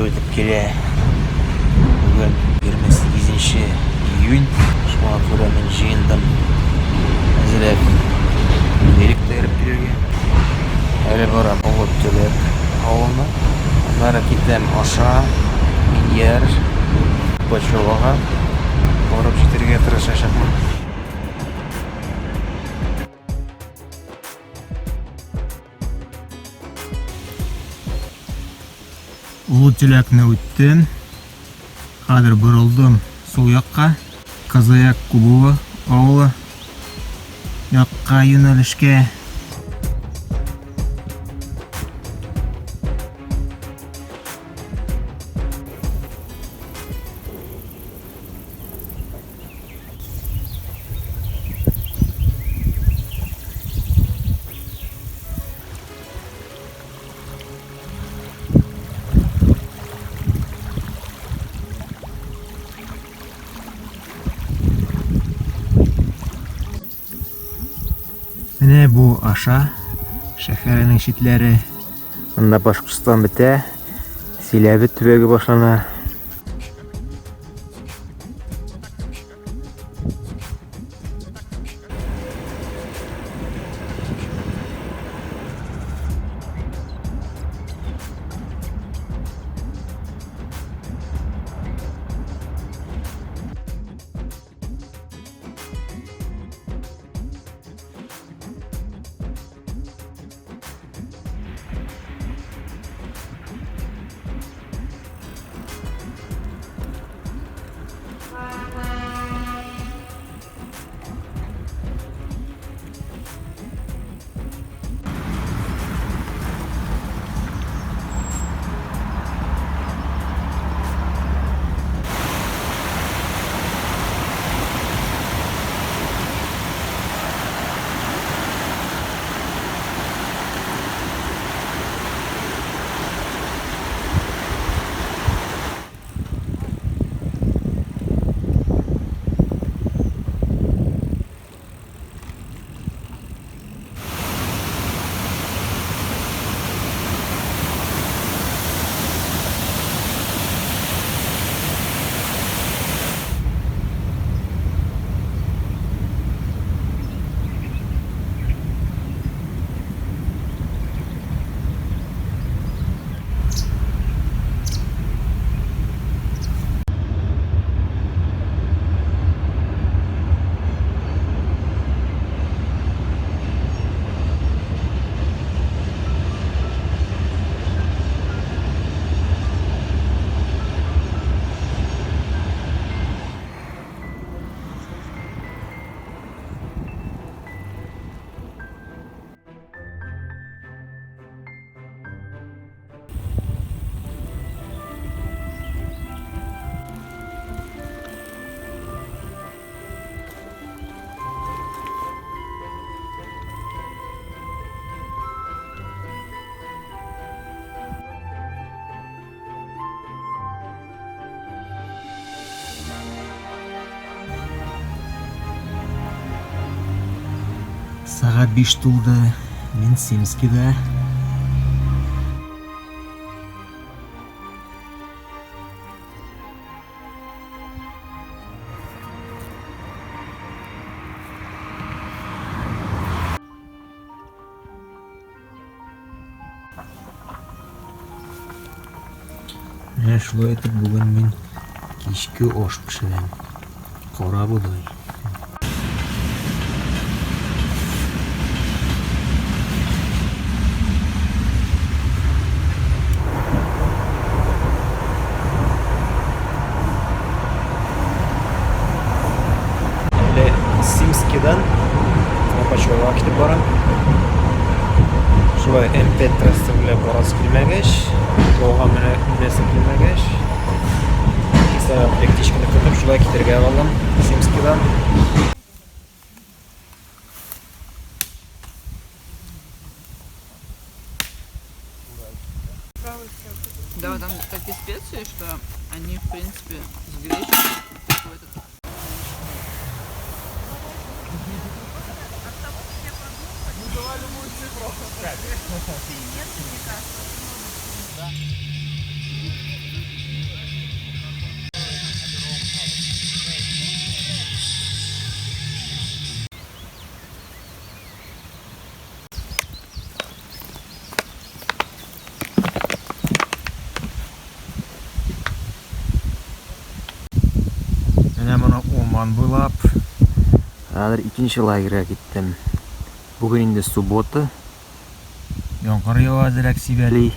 өтіп келе. Бүгін 28 июнь. Шуңа күрә мен жиындым. Әзірәк берік тәйіріп берерге. Әлі барам Олы Төлек ауылына. Оннары китәм аша, Миньяр, Бачулаға барып жетерге тырышачакмын. Улы Төлекне үттем. Хәзер борылдым сул якка. Казаяк Кубова авылы якка юнәлешкә. Менә бу аша шәһәренең читләре. Анда Башкортстан бетә, Силәбе төбәге башлана. Сағат 5 тулды. Мен Семскида. Шулай итеп бүген мен кичке аш пешерәм. Кара будай. Семскидан Бачулаға китеп барам. Шулай М5 трассы белән барасы килмәгәч, тауга менәсе килмәгәч, электричканы көтеп шулай китәргә алдым Семскидан. Да, там такие специи, что они, в принципе, с гречкой какой-то. Давай любую цифру. 5. Нет, мне кажется. Да. орман буйлап. Хәзер икенче лагерьга киттем. Бүген инде суббота. Яңгыр ява әзрәк сибәли.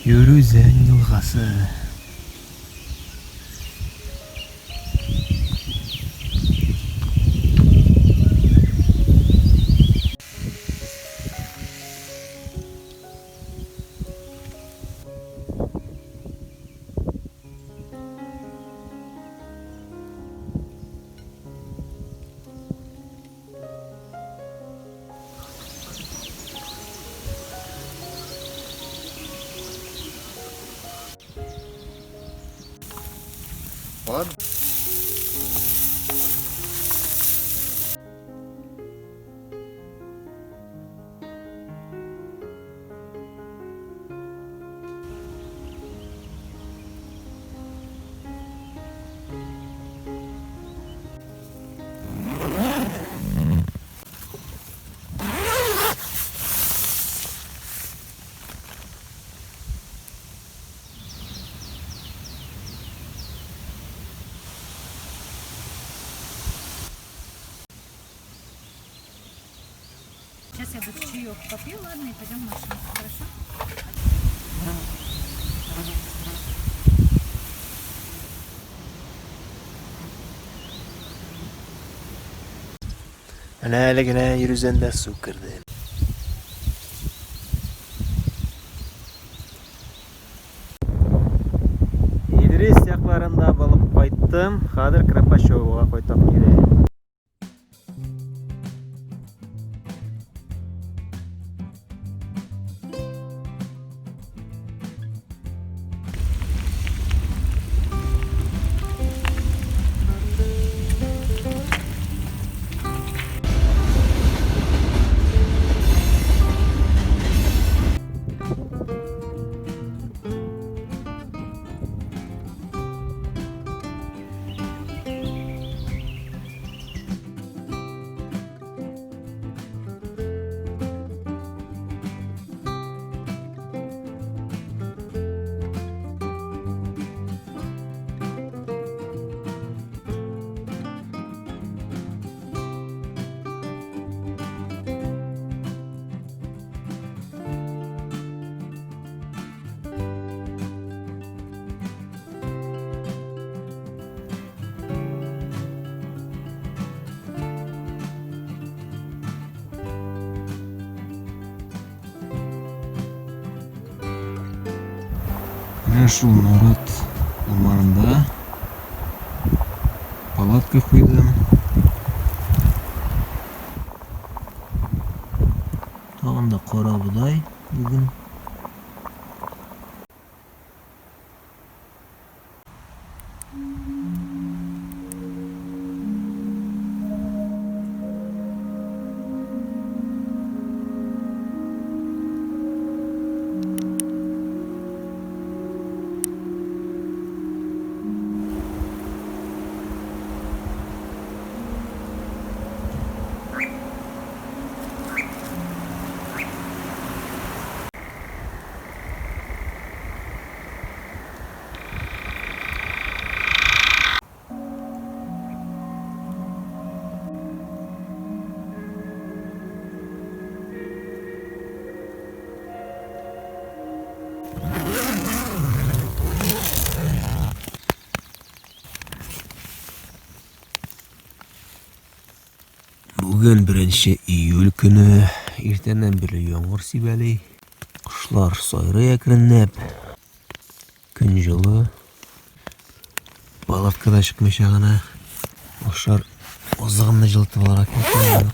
Yürüzen yılgası. Ладно. Сейчас я буду чаек попью, ладно, и пойдем в машину, хорошо? Ana hele gene yürüzende su kırdı. İdris yaklarında balık kayttım. Kadir Krapaşov'a koytak geri. Şu Narot ormanında palatka koydum. Tağında kora buday bugün. Бүгін 1 июль күні ертеңнен бері яңгыр сибәли. Құшлар сайрый әкренләп. Күн жылы. Палатка да чыкмыйча гына. Ошар озыгымны жылтып алар экен.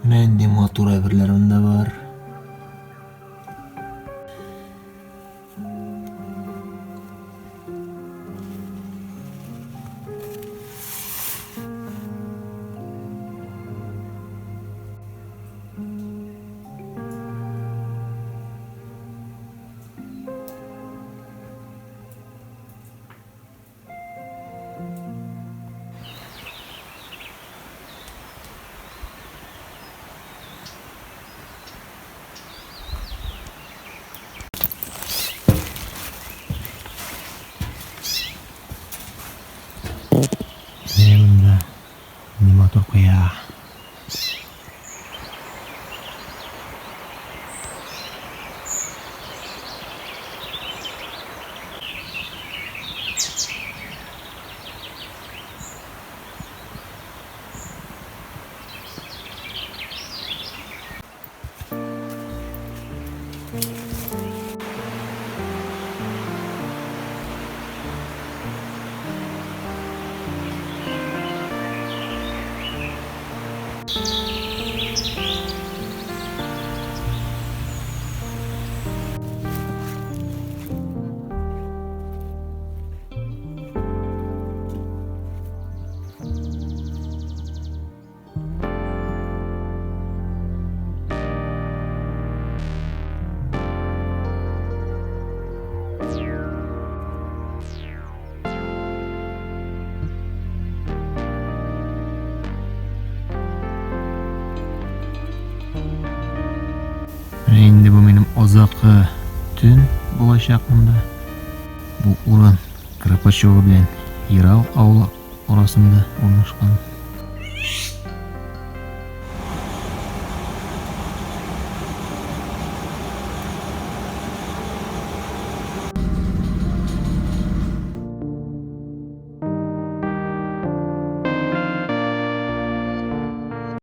Менде матур әберләрем дә бар. Бunda ini motorku ya. Endi bu benim ozakı tün bulaşakımda. Bu uran Kropачева bilen Yerал avlı orasında ornaşkan.